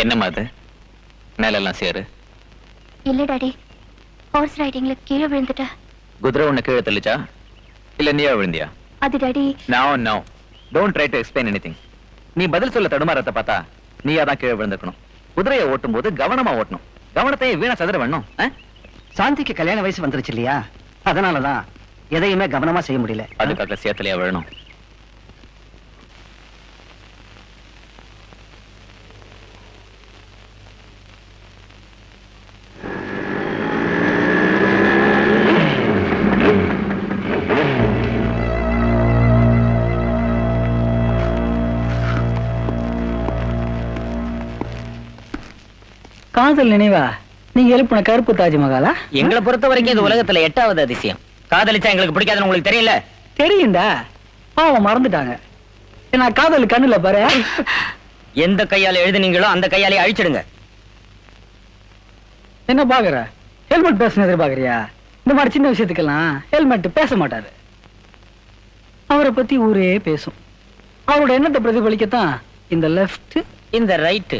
என்னம்மா அது மேலெல்லாம் சேரு? இல்ல டாடி, ஹார்ஸ் ரைடிங்ல கீழே விழுந்துட்டா. குதிரை உன்னை கீழே தள்ளிச்சா இல்ல நீயா விழுந்தியா? அது daddy. No don't try to explain anything. நீ பதில் சொல்ல தடுமாறத பார்த்தா நீயா தான் கீழே விழுந்திருக்கணும். குதிரையை ஓட்டும் போது கவனமா ஓட்டணும். கவனத்தையே வீணா சதுர வேணும். சாந்திக்கு கல்யாண வயசு வந்துருச்சு இல்லையா, அதனாலதான் எதையுமே கவனமா செய்ய முடியல. அதுக்காக சேத்தலையா விழணும்? காதல் நினைவா நீங்க எழுப்பின கருப்பு தாஜ்மஹாலா? எங்களை பொறுத்த வரைக்கும் இது உலகத்துல 8வது அதிசயம். காதலிச்சா எங்களுக்கு பிடிக்காதுன்னு உங்களுக்கு தெரியல? தெரியும்டா, பாவம் மறந்துட்டாங்க. நான் காதல் கண்ணுல பாரு. எந்த கையால எழுதுனீங்களோ அந்த கையாலே அழிச்சிடுங்க. என்ன பாக்குற? ஹெல்மெட் பேசணும் எதிர்பார்க்கறியா? இந்த மாதிரி சின்ன விஷயத்துக்கெல்லாம் ஹெல்மெட் பேச மாட்டாரு. அவரை பத்தி ஊரே பேசும். அவரோட எண்ணத்தை பிரதிபலிக்கத்தான் இந்த லெஃப்ட் இந்த ரைட்.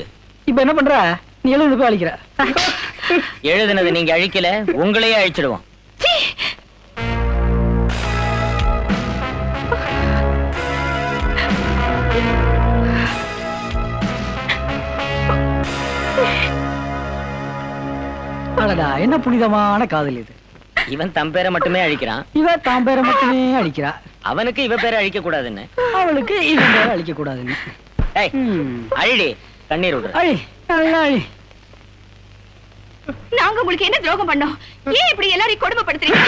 இப்ப என்ன பண்ற? நீ எழுது போய் அழிக்கிற. எழுதுனது நீங்க அழிக்கல, உங்களையே அழிச்சிடுவோம். அடடா, என்ன புனிதமான காதல் இது. இவன் தம் பேரை மட்டுமே அழிக்கிறான், இவ தாம் பேரை மட்டுமே அழிக்கிறா. அவனுக்கு இவ பேரை அழிக்க கூடாதுன்னு, அவளுக்கு இவன் பேரை அழிக்க கூடாதுன்னு. அழிடி, கண்ணீர் விடுற. அழி, நல்லா அழி. நாங்க உங்களுக்கு என்ன துரோகம் பண்ணோம்? ஏன் இப்படி எல்லாரையும் கொடுமைப்படுத்துறீங்க?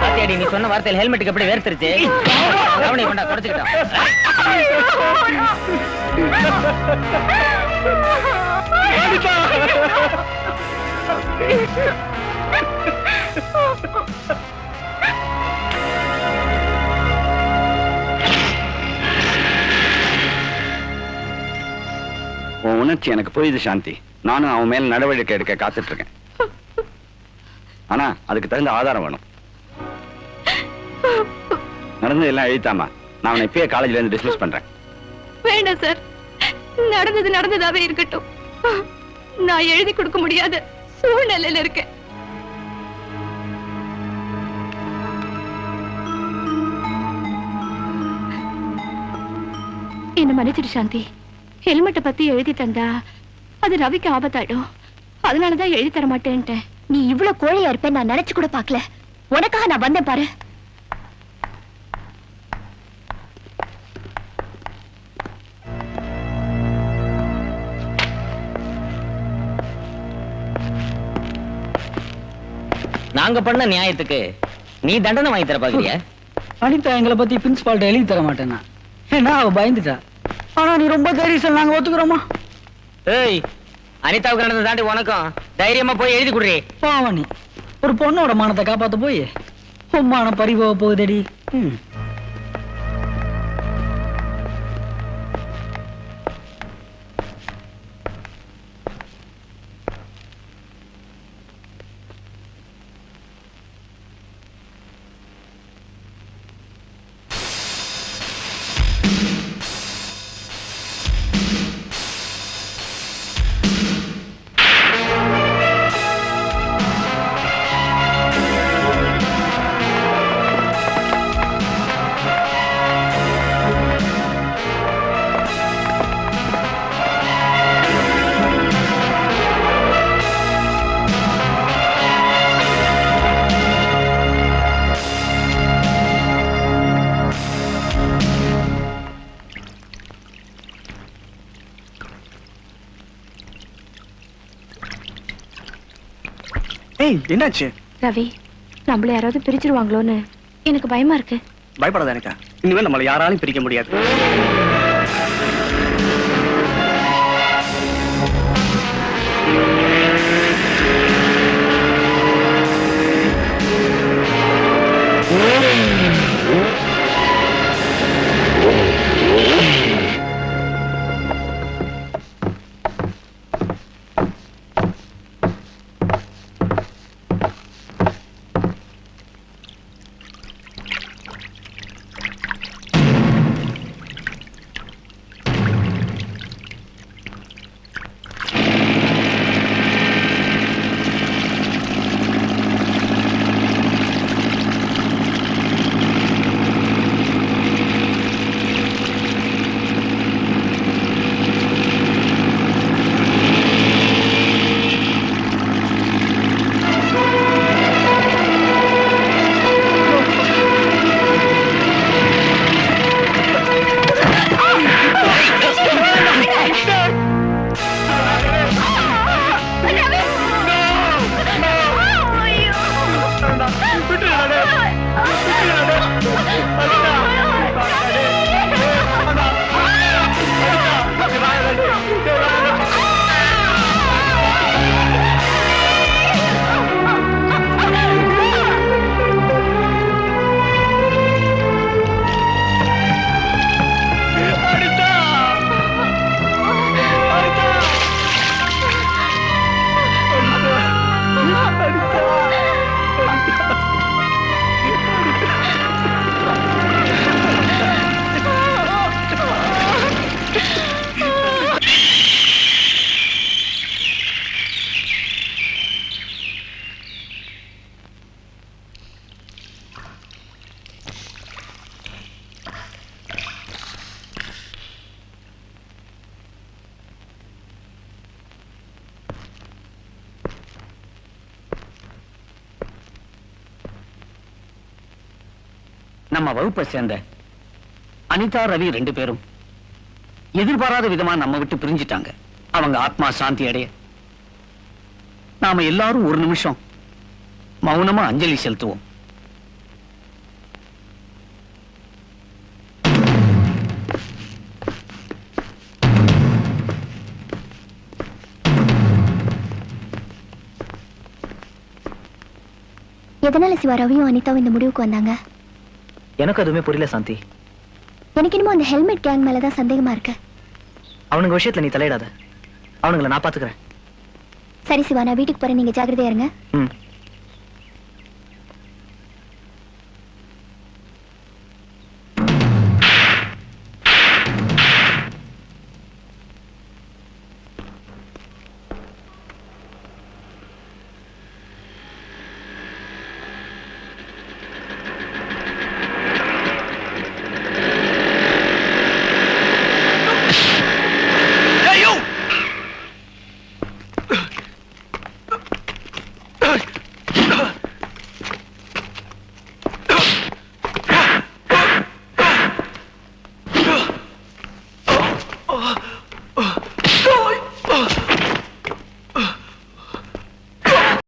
பாத்தியாடி, நீ சொன்ன வார்த்தையில் ஹெல்மெட்டுக்கு எப்படி வேர்த்திருச்சு. அவனை கொண்டா தொடச்சுக்கிட்டான். உன் உணர்ச்சி எனக்கு புரியுது சாந்தி. நானும் அவன் மேல நடவடிக்கை எடுக்க காத்துட்டு இருக்கேன். ஆனா அதுக்கு தகுந்த ஆதாரம் வேணும். நடந்தது எல்லாம் எழுத்தாமா, நான் அவனை இப்பயே காலேஜ்ல இருந்து டிஸ்மிஸ் பண்றேன். வேண்டாம் சார், நடந்தது நடந்ததாவே இருக்கட்டும். நான் எழுதி கொடுக்க முடியாத சூழ்நிலையில இருக்கேன். என்ன மன்னிச்சிடு சாந்தி. ஹெல்மெட்டை பத்தி எழுதி தந்தா அது ரவிக்கு ஆபத்தாயிடும். அதனாலதான் எழுதி தர மாட்டேன்ட்டேன். நீ இவ்வளவு கோழையா இருப்பேன் நான் நினைச்சு கூட பாக்கல. உனக்காக நான் வந்தேன் பாரு. நாங்க பண்ண நியாயத்துக்கு நீ தண்டனை வாங்கி தர பாக்குறியா? அனிதா எங்களை பத்தி பிரின்சிபால்ட்ட எழுதி தர மாட்டேன்னா ஏன்னா அவ பயந்துட்டா. ஆனா நீ ரொம்ப தைரியம், நாங்க ஒத்துக்கிறோமா? ஏய், அனிதாவுக்கு நடந்தது தாண்டி உனக்கும் தைரியமா போய் எழுதி குடுறி. பாவனி, ஒரு பொண்ணோட மானத்தை காப்பாத்த போய் உம்மானம் பறிபோக போகுதடி. என்னாச்சு ரவி? நம்மள யாராவது பிரிச்சிருவாங்களோன்னு எனக்கு பயமா இருக்கு. பயப்படாத எனக்கு. இனிமேல் நம்மள யாராலையும் பிரிக்க முடியாது. நம்ம வகுப்பை சேர்ந்த அனிதா ரவி 2 பேரும் எதிர்பாராத விதமா நம்ம விட்டு பிரிஞ்சிட்டாங்க. அவங்க ஆத்மா சாந்தி அடைய நாம எல்லாரும் ஒரு நிமிஷம் மௌனமா அஞ்சலி செலுத்துவோம். எதனால சிவா ரவியும் அனிதாவும் இந்த முடிவுக்கு வந்தாங்க? எனக்கு அதுவுமே புரியல சாந்தி. எனக்கு என்னமோ அந்த ஹெல்மெட் கேங் மேலதான் சந்தேகமா இருக்கு. அவனுங்க விஷயத்துல நீ தலையிடாத. அவனுங்களை நான் பாத்துக்கிறேன். சரி சிவா, நான் வீட்டுக்கு போறேன், நீங்க ஜாக்கிரதையா இருங்க. ம்.